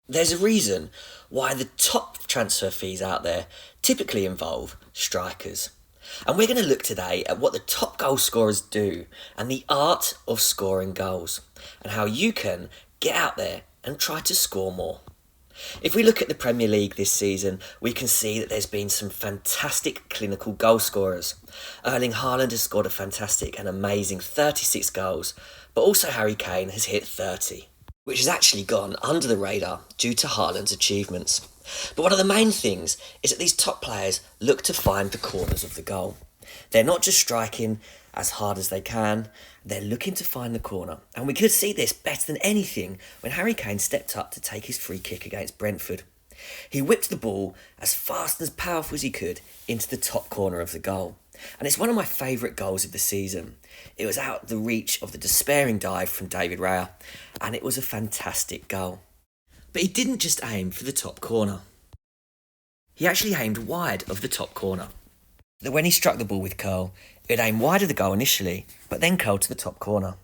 There's a reason why the top transfer fees out there typically involve strikers. And we're going to look today at what the top goal scorers do and the art of scoring goals and how you can get out there and try to score more. If we look at the Premier League this season, we can see that there's been some fantastic clinical goal scorers. Erling Haaland has scored a fantastic and amazing 36 goals, but also Harry Kane has hit 30, which has actually gone under the radar due to Haaland's achievements. But one of the main things is that these top players look to find the corners of the goal. They're not just striking as hard as they can, they're looking to find the corner. And we could see this better than anything when Harry Kane stepped up to take his free kick against Brentford. He whipped the ball as fast and as powerful as he could into the top corner of the goal. And it's one of my favourite goals of the season. It was out the reach of the despairing dive from David Raya, and it was a fantastic goal. But he didn't just aim for the top corner. He actually aimed wide of the top corner. That when he struck the ball with curl, it would aim wide of the goal initially, but then curl to the top corner.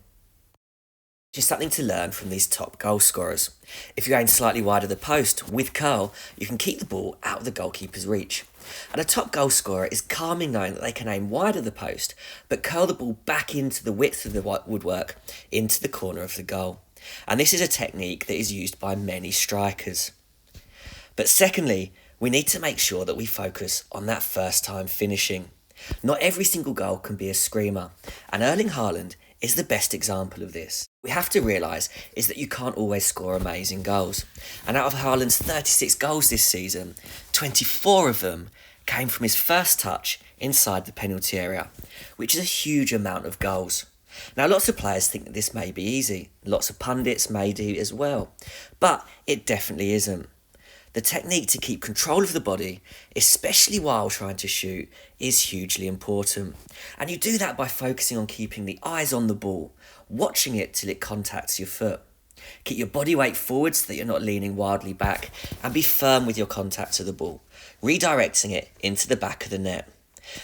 Which is something to learn from these top goal scorers. If you aim slightly wide of the post with curl, you can keep the ball out of the goalkeeper's reach. And a top goal scorer is calming knowing that they can aim wide of the post, but curl the ball back into the width of the woodwork, into the corner of the goal. And this is a technique that is used by many strikers. But secondly, we need to make sure that we focus on that first time finishing. Not every single goal can be a screamer, and Erling Haaland is the best example of this. We have to realise is that you can't always score amazing goals. And out of Haaland's 36 goals this season, 24 of them came from his first touch inside the penalty area, which is a huge amount of goals. Now, lots of players think that this may be easy. Lots of pundits may do as well. But it definitely isn't. The technique to keep control of the body, especially while trying to shoot, is hugely important. And you do that by focusing on keeping the eyes on the ball, watching it till it contacts your foot. Keep your body weight forward so that you're not leaning wildly back, and be firm with your contact to the ball, redirecting it into the back of the net.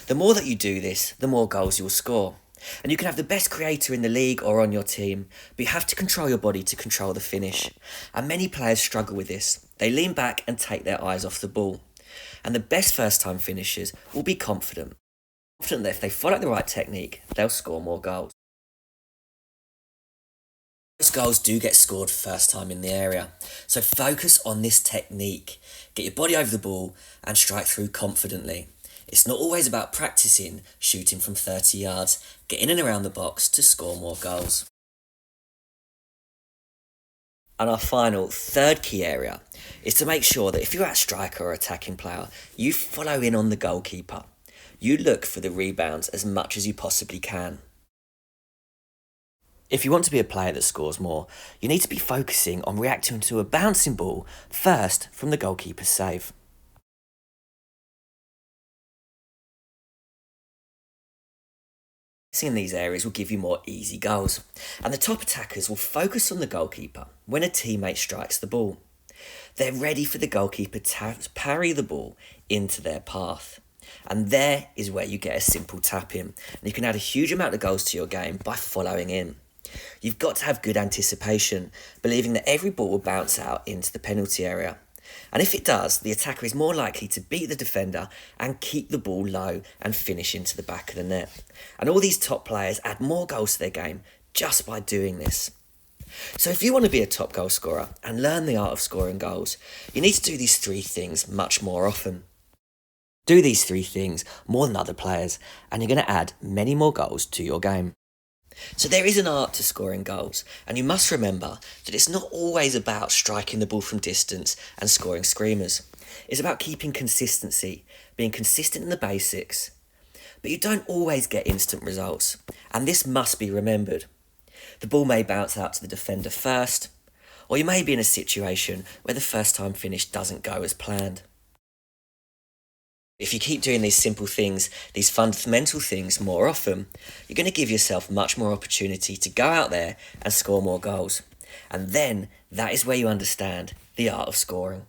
The more that you do this, the more goals you'll score. And you can have the best creator in the league or on your team, but you have to control your body to control the finish. And many players struggle with this. They lean back and take their eyes off the ball. And the best first-time finishers will be confident that if they follow the right technique, they'll score more goals. Most goals do get scored first time in the area, so focus on this technique. Get your body over the ball and strike through confidently. It's not always about practicing shooting from 30 yards. Get in and around the box to score more goals. And our final, third key area is to make sure that if you're at striker or attacking player, you follow in on the goalkeeper. You look for the rebounds as much as you possibly can. If you want to be a player that scores more, you need to be focusing on reacting to a bouncing ball first from the goalkeeper's save. In these areas will give you more easy goals, and the top attackers will focus on the goalkeeper when a teammate strikes the ball. They're ready for the goalkeeper to parry the ball into their path, and there is where you get a simple tap in, and you can add a huge amount of goals to your game by following in. You've got to have good anticipation, believing that every ball will bounce out into the penalty area. And if it does, the attacker is more likely to beat the defender and keep the ball low and finish into the back of the net. And all these top players add more goals to their game just by doing this. So if you want to be a top goal scorer and learn the art of scoring goals, you need to do these three things much more often. Do these three things more than other players, and you're going to add many more goals to your game. So there is an art to scoring goals, and you must remember that it's not always about striking the ball from distance and scoring screamers. It's about keeping consistency, being consistent in the basics. But you don't always get instant results, and this must be remembered. The ball may bounce out to the defender first, or you may be in a situation where the first time finish doesn't go as planned. If you keep doing these simple things, these fundamental things more often, you're going to give yourself much more opportunity to go out there and score more goals. And then that is where you understand the art of scoring.